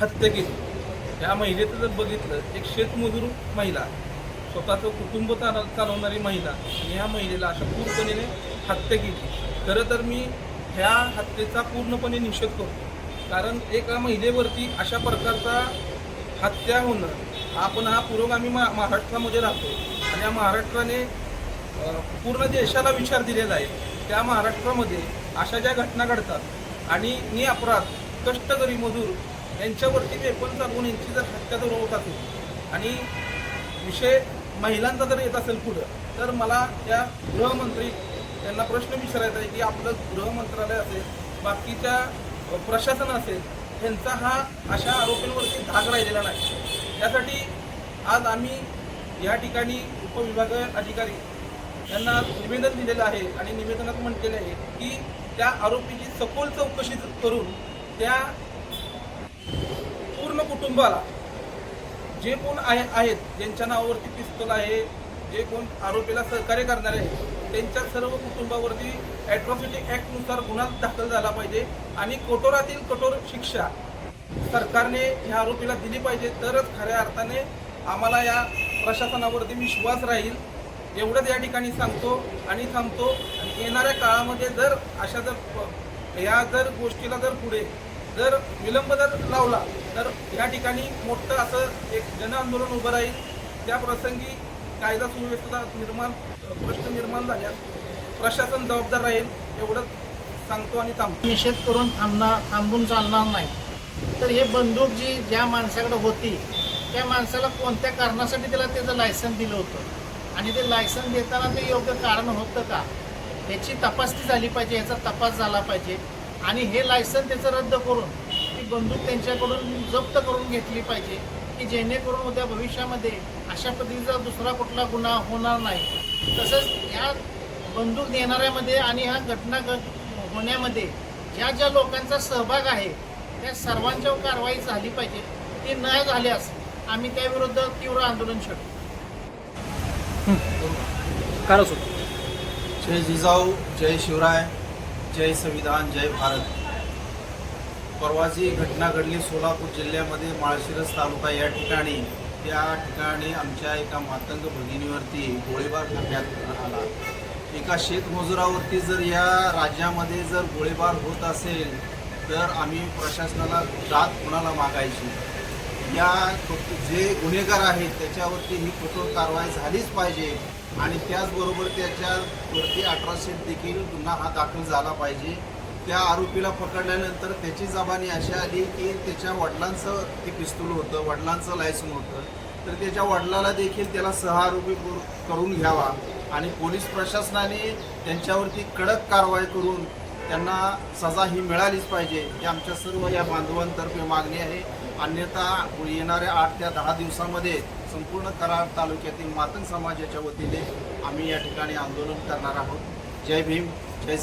हत्या केली। या महिलेचं जर बघितलं, एक शेतमजूर महिला, स्वतःचं कुटुंब चालवणारी महिला, आणि ह्या महिलेला अशा पूर्णपणे हत्या केली। खरं तर मी ह्या हत्येचा पूर्णपणे निषेध करतो, कारण एका महिलेवरती अशा प्रकारचा हत्या होणं, आपण हा पुरोगामी महाराष्ट्रामध्ये राहतो आणि या महाराष्ट्राने पूर्ण देशाला विचार दिलेला आहे। त्या महाराष्ट्रामध्ये अशा ज्या घटना घडतात आणि निअपराध कष्टकरी मजूर यांच्यावरती वेपन चालवून यांची जर हत्या जर होत असेल आणि विषय महिलांचा जर येत असेल पुढं, तर मला या गृहमंत्री यांना प्रश्न विचारायचा आहे की आपलं गृह मंत्रालय असेल, बाकीच्या प्रशासन असेल, यांचा हा अशा आरोपींवरती धाक राहिलेला नाही। यासाठी आज आम्ही या ठिकाणी उपविभागीय अधिकारी यांना निवेदन दिलेलं आहे आणि निवेदनात म्हटलेलं आहे की त्या आरोपीची सखोल चौकशी करून त्या पूर्ण कुटुंबाला, जे कोण आहेत ज्यांच्या नावावरती पिस्तूल आहे, जे कोण आरोपीला सहकार्य करणारे आहेत, त्यांच्या सर्व कुटुंबावरती ॲट्रॉसिटी ॲक्टनुसार गुन्हा दाखल झाला पाहिजे आणि कठोरातील कठोर शिक्षा सरकारने ह्या आरोपीला दिली पाहिजे। तरच खऱ्या अर्थाने आम्हाला या प्रशासनावरती विश्वास राहील। एवढंच या ठिकाणी सांगतो आणि थांबतो। आणि येणाऱ्या काळामध्ये जर अशा जर गोष्टीला जर पुढे जर विलंब जर लावला, तर या ठिकाणी मोठं असं एक जन आंदोलन उभं राहील। त्या प्रसंगी कायदा सुव्यवस्थेचा प्रश्न निर्माण झाल्यास प्रशासन जबाबदार राहील, एवढंच सांगतो आणि थांबतो। निषेध करून थांबून चालणार नाही। तर हे बंदूक जी ज्या माणसाकडे होती, त्या माणसाला कोणत्या कारणासाठी त्याला त्याचं लायसन दिलं होतं आणि ते लायसन देताना ते योग्य कारण होतं का, याची तपासणी झाली पाहिजे, याचा तपास झाला पाहिजे। आणि हे लायसन त्याचं रद्द करून ती बंदूक त्यांच्याकडून जप्त करून घेतली पाहिजे, की जेणेकरून उद्या भविष्यामध्ये अशा पद्धतीचा दुसरा कुठला गुन्हा होणार नाही। तसंच या बंदूक देणाऱ्यामध्ये आणि ह्या घटना होण्यामध्ये ज्या ज्या लोकांचा सहभाग आहे, त्या सर्वांच्यावर कारवाई झाली पाहिजे। ती न झाल्यास आम्ही त्याविरुद्ध तीव्र आंदोलन छेडू। जय जिजाऊ, जय शिवराय, जय संविधान, जय भारत। परवा जी घटना घडली सोलापूर जिल्ह्यामध्ये माळशिरस तालुका या ठिकाणी, त्या ठिकाणी आमच्या एका मातंग भगिनीवरती गोळीबार करण्यात आला। एका शेतमजुरावरती जर या राज्यामध्ये जर गोळीबार होत असेल, तर आम्ही प्रशासनाला दाद कोणाला मागायची? या जे गुन्हेगार आहेत त्याच्यावरती ही कठोर कारवाई झालीच पाहिजे आणि त्याचबरोबर त्याच्यावरती अट्रॉसिटी देखील गुन्हा हा दाखल झाला पाहिजे। त्या आरोपीला पकडल्यानंतर त्याची जबानी अशी आली की त्याच्या वडिलांचं ते पिस्तूल होतं, वडिलांचं लायसन होतं, तर त्याच्या वडिलाला देखील त्याला सहआरोपी करून घ्यावा आणि पोलीस प्रशासनाने त्यांच्यावरती कडक कारवाई करून त्यांना सजा ही मिळालीच पाहिजे, ही आमच्या सर्व या बांधवांतर्फे मागणी आहे। अन्यथा येणाऱ्या 8 ते 10 दिवसामध्ये संपूर्ण कराड तालुक्यातील मातंग समाजाच्या वतीने आम्ही या ठिकाणी आंदोलन करणार आहोत। जय भीम, जय